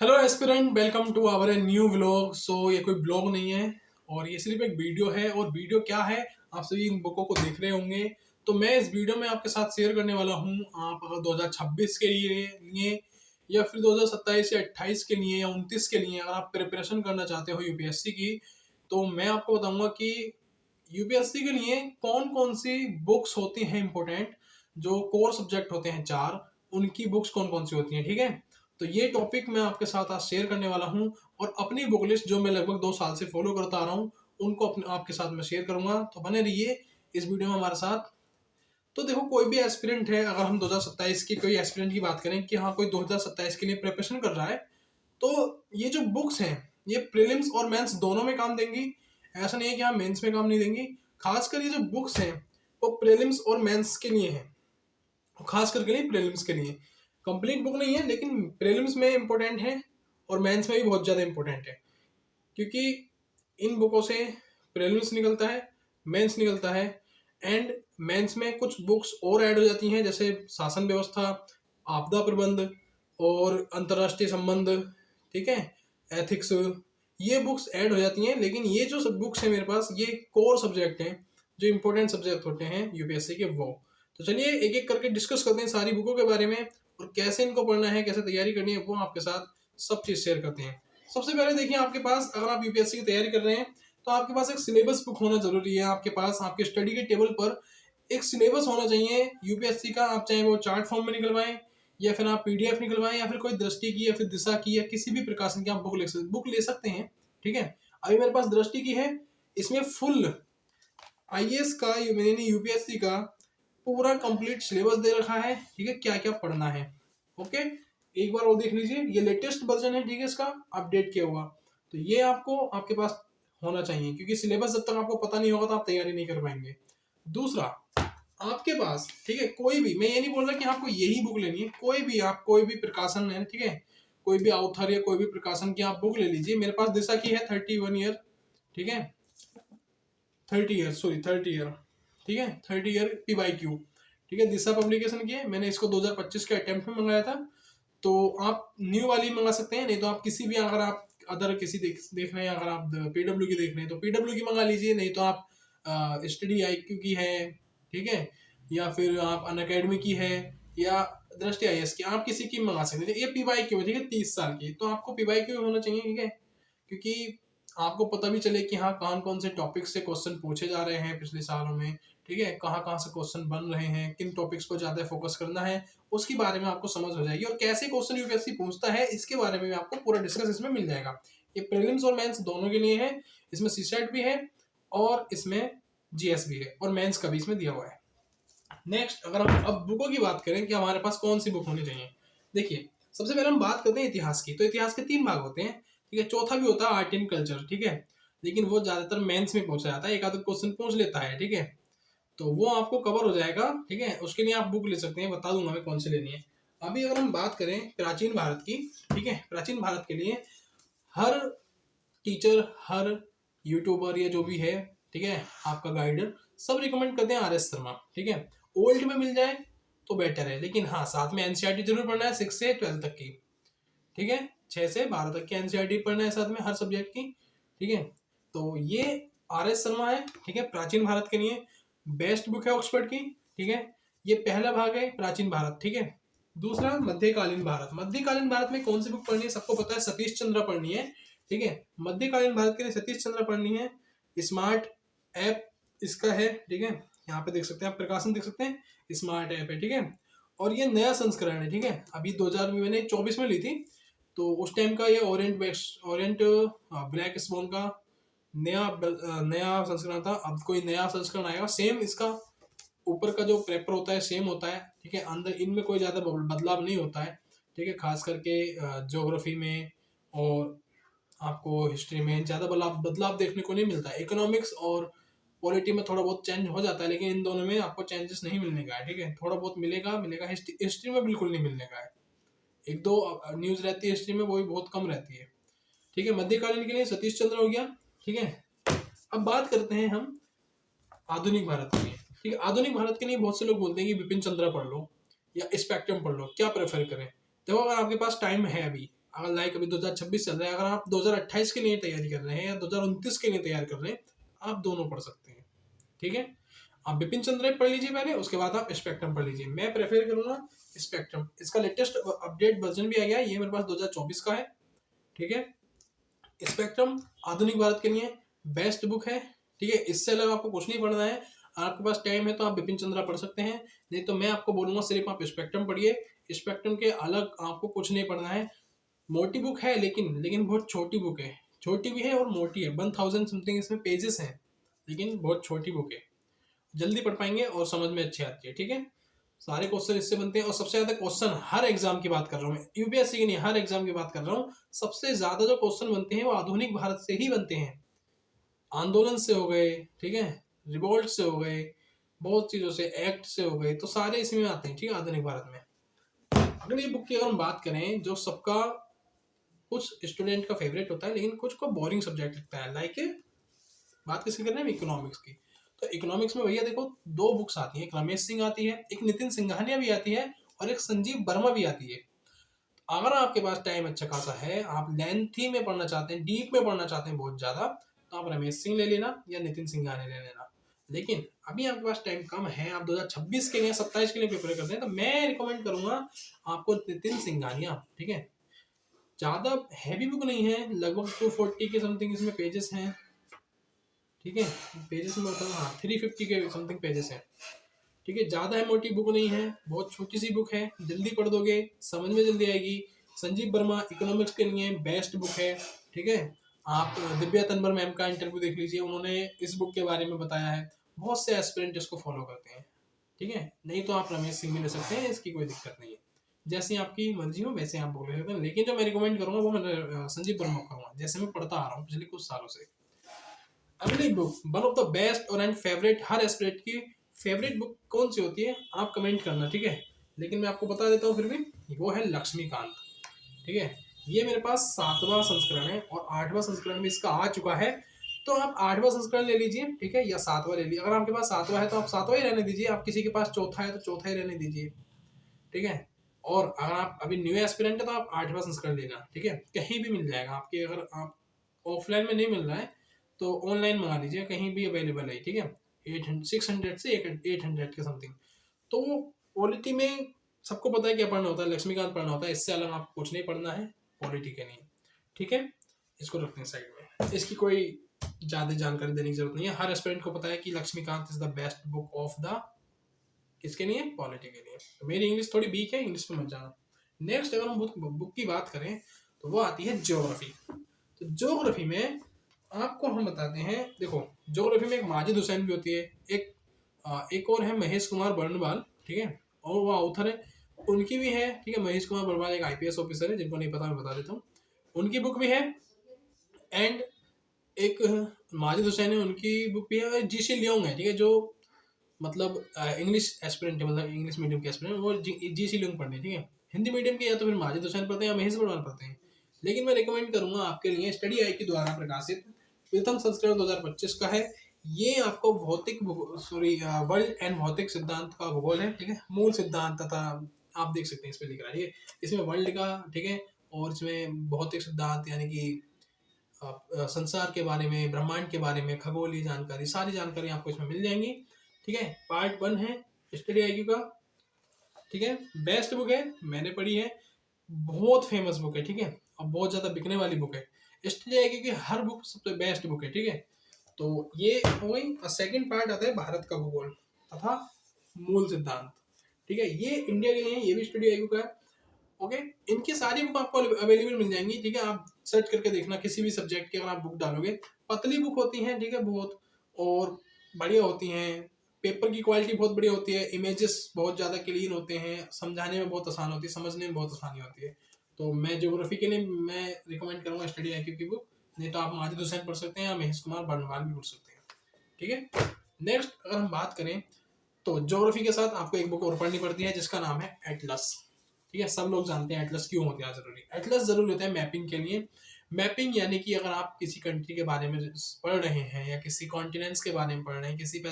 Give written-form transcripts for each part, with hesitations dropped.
Hello aspirant, welcome to our new vlog. ये कोई blog नहीं है और ये सिर्फ एक वीडियो है। और वीडियो क्या है, आप सभी इन बुकों को देख रहे होंगे। तो मैं इस वीडियो में आपके साथ शेयर करने वाला हूँ। आप अगर 2026 के लिए या फिर 2027 या 28 के लिए या 29 के लिए अगर आप प्रिपरेशन करना चाहते हो यूपीएससी की, तो मैं आपको बताऊंगा कि यूपीएससी के लिए कौन कौन सी बुक्स होती हैं इंपॉर्टेंट। जो कोर सब्जेक्ट होते हैं चार, उनकी बुक्स कौन कौन सी होती हैं। ठीक है, तो ये टॉपिक मैं आपके साथ आज शेयर करने वाला हूँ। और अपनी बुक लिस्ट जो मैं लगभग 2 साल से फॉलो करता आ रहा हूँ, उनको आपके साथ में शेयर करूंगा। तो बने रहिए इस वीडियो में हमारे साथ। तो देखो, कोई भी एस्पिरेंट है, अगर हम 2027 की कोई एस्पिरेंट की बात करें कि हाँ कोई 2027 के लिए प्रिपरेशन कर रहा है, तो ये जो बुक्स हैं ये प्रीलिम्स और मेंस दोनों में काम देंगी। ऐसा नहीं है कि हाँ मेंस में काम नहीं देंगी। खासकर ये जो बुक्स हैं वो प्रीलिम्स और मेंस के लिए हैं, खास करके लिए प्रीलिम्स के लिए। कंप्लीट बुक नहीं है, लेकिन प्रीलिम्स में इंपॉर्टेंट है और मेंस में भी बहुत ज़्यादा इंपॉर्टेंट है। क्योंकि इन बुकों से प्रीलिम्स निकलता है, मेंस निकलता है, एंड मेंस में कुछ बुक्स और ऐड हो जाती हैं, जैसे शासन व्यवस्था, आपदा प्रबंध और अंतर्राष्ट्रीय संबंध, ठीक है, एथिक्स, ये बुक्स ऐड हो जाती हैं। लेकिन ये जो सब बुक्स हैं मेरे पास, ये कोर सब्जेक्ट हैं, जो इंपॉर्टेंट सब्जेक्ट होते हैं यूपीएससी के वो। तो चलिए एक एक करके डिस्कस करते हैं सारी बुकों के बारे में, और कैसे इनको पढ़ना है, कैसे तैयारी करनी है, वो आपके साथ सब चीज़ शेयर करते हैं। सबसे पहले देखिए, आपके पास अगर आप यूपीएससी की तैयारी कर रहे हैं तो आपके पास एक सिलेबस बुक होना जरूरी है। आपके पास आपके स्टडी के टेबल पर एक सिलेबस होना चाहिए यूपीएससी का। आप चाहे वो चार्ट फॉर्म में निकलवाएं या फिर आप पीडीएफ निकलवाएं या फिर कोई दृष्टि की या फिर दिशा की या किसी भी प्रकाशन की आप बुक ले सकते हैं। ठीक है, अभी मेरे पास दृष्टि की है, इसमें फुल आईएएस का मैंने यूपीएससी का पूरा कंप्लीट सिलेबस दे रखा है। ठीक है, क्या क्या पढ़ना है। ओके, एक बार और देख लीजिए, ये लेटेस्ट वर्जन है, ठीक है, इसका अपडेट किया हुआ। तो ये आपको आपके पास होना चाहिए, क्योंकि सिलेबस जब तक आपको पता नहीं होगा तो आप तैयारी नहीं कर पाएंगे। दूसरा, आपके पास, ठीक है, कोई भी, मैं ये नहीं बोल रहा कि आपको यही बुक लेनी है, कोई भी आप कोई भी प्रकाशन है, ठीक है, कोई भी ऑथर या कोई भी प्रकाशन की आप बुक ले लीजिए। मेरे पास दिशा की है 31 ईयर, ठीक है, 30 ईयर, ठीक है, 30 ईयर PYQ, ठीक है, दिशा पब्लिकेशन की है। मैंने इसको 2025 के अटेम्प्ट में मंगाया था। तो आप न्यू वाली मंगा सकते हैं, नहीं तो आप किसी भी, अगर आप अदर किसी देख रहे हैं, अगर आप PW की देख रहे हैं तो PW की मंगा लीजिए, नहीं तो आप स्टडी IQ की है, ठीक है, या फिर आप अनअकैडमी की है, या दृष्टि IAS की, आप किसी की मंगा सकते हैं। ये PYQ है, ठीक है, 30 साल की, तो आपको PYQ होना चाहिए, ठीक है, क्योंकि आपको पता भी चले कि हाँ कौन कौन से टॉपिक से क्वेश्चन पूछे जा रहे हैं पिछले सालों में, ठीक है, कहाँ कहाँ से क्वेश्चन बन रहे हैं, किन टॉपिक्स पर ज्यादा फोकस करना है, उसके बारे में आपको समझ हो जाएगी। और कैसे क्वेश्चन यूपीएससी पूछता है, इसके बारे में भी आपको पूरा डिस्कस इसमें मिल जाएगा। ये प्रीलिम्स और मेंस दोनों के लिए है, इसमें सीसेट भी है और इसमें जीएस भी है, और मेंस का भी इसमें दिया हुआ है। नेक्स्ट, अगर हम अब बुकों की बात करें कि हमारे पास कौन सी बुक होनी चाहिए, देखिए सबसे पहले हम बात करते हैं इतिहास की। तो इतिहास के 3 भाग होते हैं, ठीक है, चौथा भी होता है आर्ट एंड कल्चर, ठीक है, लेकिन वो ज्यादातर मेंस में पूछा जाता है, एक आधा क्वेश्चन पूछ लेता है, ठीक है, तो वो आपको कवर हो जाएगा। ठीक है, उसके लिए आप बुक ले सकते हैं, बता दूंगा मैं कौन सी लेनी है। अभी अगर हम बात करें प्राचीन भारत की, ठीक है, प्राचीन भारत के लिए हर टीचर, हर यूट्यूबर या जो भी है, ठीक है, आपका गाइडर, सब रिकमेंड करते हैं RS शर्मा। ठीक है, ओल्ड में मिल जाए तो बेटर है, लेकिन हाँ साथ में एनसीईआरटी जरूर पढ़ना है 6 से 12 तक की, ठीक है, 6 से 12 तक की एनसीईआरटी पढ़ना है साथ में हर सब्जेक्ट की। ठीक है, तो ये RS शर्मा है, ठीक है, प्राचीन भारत के लिए बेस्ट बुक है ऑक्सफोर्ड की। ठीक है, ये पहला भाग है प्राचीन भारत। ठीक है, दूसरा मध्यकालीन भारत। मध्यकालीन भारत में कौन सी बुक पढ़नी है, सबको पता है, सतीश चंद्र पढ़नी है। ठीक है, मध्यकालीन भारत के लिए सतीश चंद्र पढ़नी है। स्मार्ट ऐप इसका है, ठीक है, यहाँ पे देख सकते हैं आप, प्रकाशन देख सकते हैं, स्मार्ट ऐप है, ठीक है, और ये नया संस्करण है। ठीक है, अभी 2000 में, मैंने 24 में ली थी, तो उस टाइम का ये ओरिएंट ब्लैक स्पॉन का नया संस्करण था। अब कोई नया संस्करण आएगा, सेम इसका ऊपर का जो पेपर होता है सेम होता है, ठीक है, अंदर इनमें कोई ज़्यादा बदलाव नहीं होता है। ठीक है, खास करके ज्योग्राफी में और आपको हिस्ट्री में ज़्यादा बदलाव देखने को नहीं मिलता है। इकोनॉमिक्स और पॉलिटी में थोड़ा बहुत चेंज हो जाता है, लेकिन इन दोनों में आपको चेंजेस नहीं मिलने का है। ठीक है, थोड़ा बहुत मिलेगा, हिस्ट्री में बिल्कुल नहीं मिलने का है। एक दो न्यूज़ रहती है हिस्ट्री में, वो भी बहुत कम रहती है। ठीक है, मध्यकालीन के लिए सतीश चंद्र हो गया। ठीक है, अब बात करते हैं हम आधुनिक भारत के लिए। ठीक है, आधुनिक भारत के लिए बहुत से लोग बोलते हैं कि बिपिन चंद्रा पढ़ लो या स्पेक्ट्रम पढ़ लो, क्या प्रेफर करें। देखो, अगर आपके पास टाइम है अभी, अगर लाइक अभी 2026 चल रहा है, अगर आप 2028 के लिए तैयारी कर रहे हैं या 2029 के लिए तैयारी कर रहे हैं, आप दोनों पढ़ सकते हैं। ठीक है, आप बिपिन चंद्र पढ़ लीजिए पहले, उसके बाद आप स्पेक्ट्रम पढ़ लीजिए। मैं प्रेफर करूंगा स्पेक्ट्रम। इसका लेटेस्ट अपडेट वर्जन भी आ गया है, ये मेरे पास 2024 का है। ठीक है, स्पेक्ट्रम आधुनिक भारत के लिए बेस्ट बुक है। ठीक है, इससे अलग आपको कुछ नहीं पढ़ना है। आपके पास टाइम है तो आप बिपिन चंद्रा पढ़ सकते हैं, नहीं तो मैं आपको बोलूंगा सिर्फ आप स्पेक्ट्रम पढ़िए। स्पेक्ट्रम के अलग आपको कुछ नहीं पढ़ना है। मोटी बुक है, लेकिन बहुत छोटी बुक है, छोटी भी है और मोटी है। 1000 समथिंग इसमें पेजेस हैं, लेकिन बहुत छोटी बुक है, जल्दी पढ़ पाएंगे और समझ में अच्छी आती है। ठीक है, सारे क्वेश्चन इससे बनते हैं। और सबसे ज्यादा क्वेश्चन हर एग्जाम की बात कर रहा हूँ मैं, यूपीएससी की नहीं, हर एग्जाम की बात कर रहा हूँ। सबसे ज्यादा जो क्वेश्चन बनते हैं वो आधुनिक भारत से ही बनते हैं। आंदोलन से हो गए, ठीक है, रिवोल्ट से हो गए, बहुत चीजों से, एक्ट से हो गए, तो सारे इसमें आते हैं। ठीक है, आधुनिक भारत में। अगली बुक की अगर हम बात करें, जो सबका कुछ स्टूडेंट का फेवरेट होता है लेकिन कुछ को बोरिंग सब्जेक्ट लगता है, लाइक बात किसकी कर रहे हैं, इकोनॉमिक्स की। तो इकोनॉमिक्स में भैया देखो दो बुक्स आती है, एक रमेश सिंह आती है, एक नितिन सिंघानिया भी आती है, और एक संजीव वर्मा भी आती है। अगर आपके पास टाइम अच्छा खासा है, आप लेंथी में पढ़ना चाहते हैं, डीप में पढ़ना चाहते हैं बहुत ज्यादा, तो आप रमेश सिंह ले लेना या नितिन सिंघानिया ले लेना। लेकिन अभी आपके पास टाइम कम है, आप 2026 के लिए 27 के लिए प्रिपेयर करते हैं, तो मैं रिकमेंड करूंगा आपको नितिन सिंघानिया। ठीक है, ज्यादा हैवी बुक नहीं है, लगभग 240 के समथिंग इसमें पेजेस हैं। ठीक है, पेजेस में बताऊँ, हाँ 350 के समथिंग पेजेस हैं। ठीक है, ज़्यादा है, मोटी बुक नहीं है, बहुत छोटी सी बुक है, जल्दी पढ़ दोगे, समझ में जल्दी आएगी। संजीव वर्मा इकोनॉमिक्स के लिए बेस्ट बुक है। ठीक है, आप दिव्या तन्वर मैम का इंटरव्यू देख लीजिए, उन्होंने इस बुक के बारे में बताया है। बहुत से एस्पिरेंट इसको फॉलो करते हैं। ठीक है, नहीं तो आप रमेश सिंह भी ले सकते हैं, इसकी कोई दिक्कत नहीं है। जैसी आपकी मर्जी हो वैसे आप बोल सकते हैं, लेकिन जो मैं रिकमेंड करूंगा वो मैं संजीव वर्मा करूंगा, जैसे मैं पढ़ता आ रहा हूँ पिछले कुछ सालों से। अगली book, one of the best और एंड फेवरेट, हर एस्पिरेंट की फेवरेट बुक कौन सी होती है आप कमेंट करना। ठीक है, लेकिन मैं आपको बता देता हूँ फिर भी, वो है लक्ष्मीकांत। ठीक है, ये मेरे पास 7वां संस्करण है और 8वां संस्करण भी इसका आ चुका है। तो आप 8वां संस्करण ले लीजिए, ठीक है, या 7वां ले लीजिए। अगर आपके पास 7वां है तो आप 7वां ही रहने दीजिए, आप किसी के पास चौथा है तो चौथा ही रहने दीजिए। ठीक है, और अगर आप अभी न्यू एस्पिरेंट है तो आप 8वां संस्करण लेना। ठीक है, कहीं भी मिल जाएगा आपके, अगर आप ऑफलाइन में नहीं मिल रहा है तो ऑनलाइन मंगा लीजिए, कहीं भी अवेलेबल है। ठीक है, 600 से 800 के समथिंग। तो पॉलिटी में सबको पता है क्या पढ़ना होता है, लक्ष्मीकांत पढ़ना होता है, इससे अलग आपको कुछ नहीं पढ़ना है पॉलिटी के लिए। ठीक है, इसको रखते हैं साइड में, इसकी कोई ज़्यादा जानकारी देने की जरूरत नहीं है। हर एस्पिरेंट को पता है कि Laxmikanth is the best book of the, किसके लिए, पॉलिटी के लिए। तो मेरी इंग्लिश थोड़ी वीक है, इंग्लिश में मत जाना। नेक्स्ट अगर हम बुक की बात करें तो वो आती है ज्योग्राफी। तो ज्योग्राफी में आपको हम बताते हैं, देखो ज्योग्राफी में एक माजिद हुसैन भी होती है, एक और है महेश कुमार बर्नवाल। ठीक है, और वो ऑथर है, उनकी भी है। ठीक है, महेश कुमार बर्नवाल एक आईपीएस ऑफिसर है, जिनको नहीं पता मैं बता देता हूँ, उनकी बुक भी है। एंड एक माजिद हुसैन है, उनकी बुक भी है। जीसी लियोंग है, ठीक है, जो मतलब इंग्लिश एस्पिरेंट है, मतलब इंग्लिश मीडियम के एस्पिरेंट, वो जीसी लियोंग पढ़ने। ठीक है, हिंदी मीडियम के या तो फिर माजिद हुसैन पढ़ते हैं या महेश बर्नवाल पढ़ते हैं। लेकिन मैं रिकमेंड करूंगा आपके लिए स्टडी आई के द्वारा प्रकाशित प्रथम संस्करण 2025 का है। ये आपको भौतिक, सॉरी, वर्ल्ड एंड भौतिक सिद्धांत का भूगोल है। ठीक है, मूल सिद्धांत तथा, आप देख सकते हैं इस पे लिख रहा है। ठीक है, इसमें वर्ल्ड का, ठीक है, और इसमें भौतिक सिद्धांत यानी कि संसार के बारे में, ब्रह्मांड के बारे में, खगोलीय जानकारी, सारी जानकारी आपको इसमें मिल जाएंगी। ठीक है, पार्ट 1 है स्टडी आई का। ठीक है, बेस्ट बुक है, मैंने पढ़ी है, बहुत फेमस बुक है। ठीक है, और बहुत ज्यादा बिकने वाली बुक है। स्टडी आई की हर बुक सबसे बेस्ट बुक है। ठीक है, तो ये हो गई। और सेकंड पार्ट आता है भारत का भूगोल तथा मूल सिद्धांत। ठीक है, ये इंडिया के लिए, ये भी स्टडी आई का है। ओके, इनकी सारी बुक आपको अवेलेबल मिल जाएंगी। ठीक है, आप सर्च करके देखना किसी भी सब्जेक्ट की, अगर आप बुक डालोगे, पतली बुक होती हैं, ठीक है, बहुत, और बढ़िया होती हैं, पेपर की क्वालिटी बहुत बढ़िया होती है, इमेजेस बहुत ज़्यादा क्लीन होते हैं, समझाने में बहुत आसान होती है, समझने में बहुत आसानी होती है। तो मैं ज्योग्राफी के लिए मैं रिकमेंड करूँगा स्टडी आई की बुक, नहीं तो आप माजिद हुसैन पढ़ सकते हैं या महेश कुमार बर्नवाल भी पढ़ सकते हैं। ठीक है, नेक्स्ट अगर हम बात करें तो ज्योग्राफी के साथ आपको एक बुक और पढ़नी पड़ती है, जिसका नाम है एटलस। ठीक है, सब लोग जानते हैं एटलस क्यों होता है जरूरी। एटलस जरूरी होता है मैपिंग के लिए। मैपिंग यानी कि अगर आप किसी कंट्री के बारे में पढ़ रहे हैं, या किसी कॉन्टिनेंट्स के बारे में पढ़ रहे हैं, किसी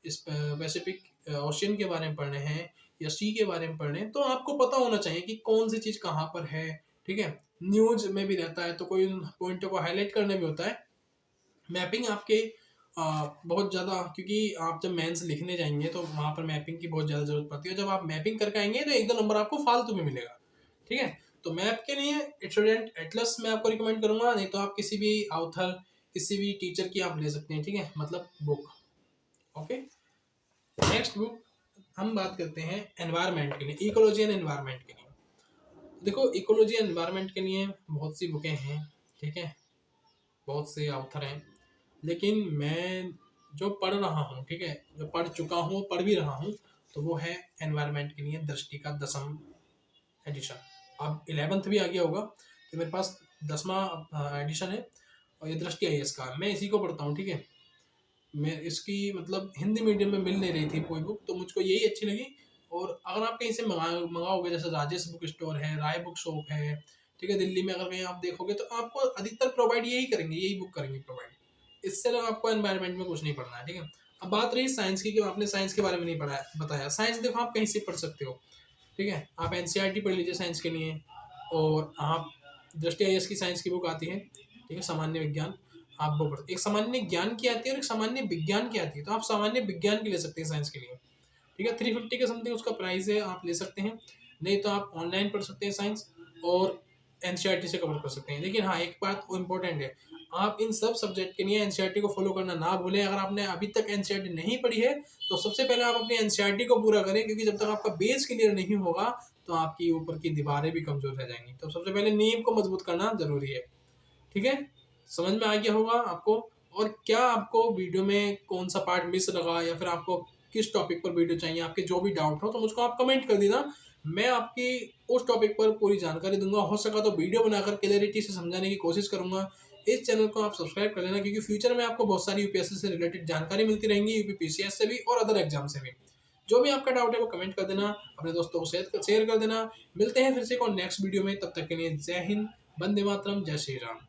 पैसिफिक ओशियन के बारे में पढ़ रहे हैं, या सी के बारे में पढ़ रहे हैं, तो आपको पता होना चाहिए कि कौन सी चीज़ कहाँ पर है। ठीक है, न्यूज में भी रहता है, तो कोई पॉइंटों को हाईलाइट करने भी होता है। मैपिंग आपके बहुत ज़्यादा, क्योंकि आप जब मेंस लिखने जाएंगे तो वहाँ पर मैपिंग की बहुत ज़्यादा जरूरत पड़ती है। जब आप मैपिंग करके आएंगे तो 1-2 नंबर आपको फालतू में मिलेगा, ठीक है। तो मैप के लिए स्टूडेंट एटलस मैं आपको रिकमेंड करूंगा, नहीं तो आप किसी भी ऑथर, किसी भी टीचर की आप ले सकते हैं, ठीक है, मतलब बुक। ओके, नेक्स्ट बुक हम बात करते हैं एनवायरनमेंट के लिए, इकोलॉजी एंड एनवायरनमेंट के लिए। देखो, इकोलॉजी एंड एनवायरनमेंट के लिए बहुत सी बुकें हैं, ठीक है, बहुत से ऑथर हैं, लेकिन मैं जो पढ़ रहा हूँ, ठीक है, जो पढ़ चुका हूँ, पढ़ भी रहा हूँ, तो वो है एनवायरनमेंट के लिए दृष्टि का 10वीं एडिशन। अब 11th भी आ गया होगा, तो मेरे पास 10वां एडिशन है और ये दृष्टि IAS का, मैं इसी को पढ़ता हूँ, ठीक है। मैं इसकी मतलब हिंदी मीडियम में मिल नहीं रही थी कोई बुक, तो मुझको यही अच्छी लगी। और अगर आप कहीं से मंगाओगे, जैसे राजेश बुक स्टोर है, राय बुक शॉप है, ठीक है, दिल्ली में अगर कहीं आप देखोगे तो आपको अधिकतर प्रोवाइड यही करेंगे, यही बुक करेंगे प्रोवाइड। इससे अलग आपको एनवायरनमेंट में कुछ नहीं पढ़ना है, ठीक है। अब बात रही साइंस की, कि आपने साइंस के बारे में नहीं पढ़ा बताया। साइंस देखो आप कहीं से पढ़ सकते हो, ठीक है, आप NCERT पढ़ लीजिए साइंस के लिए, और आप दृष्टि IAS की साइंस की बुक आती है, ठीक है, सामान्य विज्ञान, आप वो पढ़ते। एक सामान्य ज्ञान की आती है और एक सामान्य विज्ञान की आती है, तो आप सामान्य विज्ञान की ले सकते हैं साइंस के लिए, ठीक है। 350 के समथिंग उसका प्राइस है, आप ले सकते हैं। नहीं तो आप ऑनलाइन पढ़ सकते हैं साइंस, और NCERT से कवर कर सकते हैं। लेकिन हाँ, एक बात इम्पोर्टेंट है, आप इन सब सब्जेक्ट के लिए NCERT को फॉलो करना ना भूलें। अगर आपने अभी तक NCERT नहीं पढ़ी है तो सबसे पहले आप अपनी NCERT को पूरा करें, क्योंकि जब तक आपका बेस क्लियर नहीं होगा तो आपकी ऊपर की दीवारें भी कमजोर रह जाएंगी। तो सबसे पहले नींव को मजबूत करना जरूरी है, ठीक है। समझ में आ गया होगा आपको। और क्या आपको वीडियो में कौन सा पार्ट मिस लगा, या फिर आपको किस टॉपिक पर वीडियो चाहिए, आपके जो भी डाउट हो तो मुझको आप कमेंट कर देना, मैं आपकी उस टॉपिक पर पूरी जानकारी दूंगा। हो सका तो वीडियो बनाकर क्लैरिटी से समझाने की कोशिश करूंगा। इस चैनल को आप सब्सक्राइब कर लेना, क्योंकि फ्यूचर में आपको बहुत सारी UPSC से रिलेटेड जानकारी मिलती रहेंगी, UPPCS से भी और अदर एग्जाम से भी। जो भी आपका डाउट है वो कमेंट कर देना, अपने दोस्तों को शेयर कर देना। मिलते हैं फिर से नेक्स्ट वीडियो में, तब तक के लिए जय हिंद, वंदे मातरम, जय श्री राम।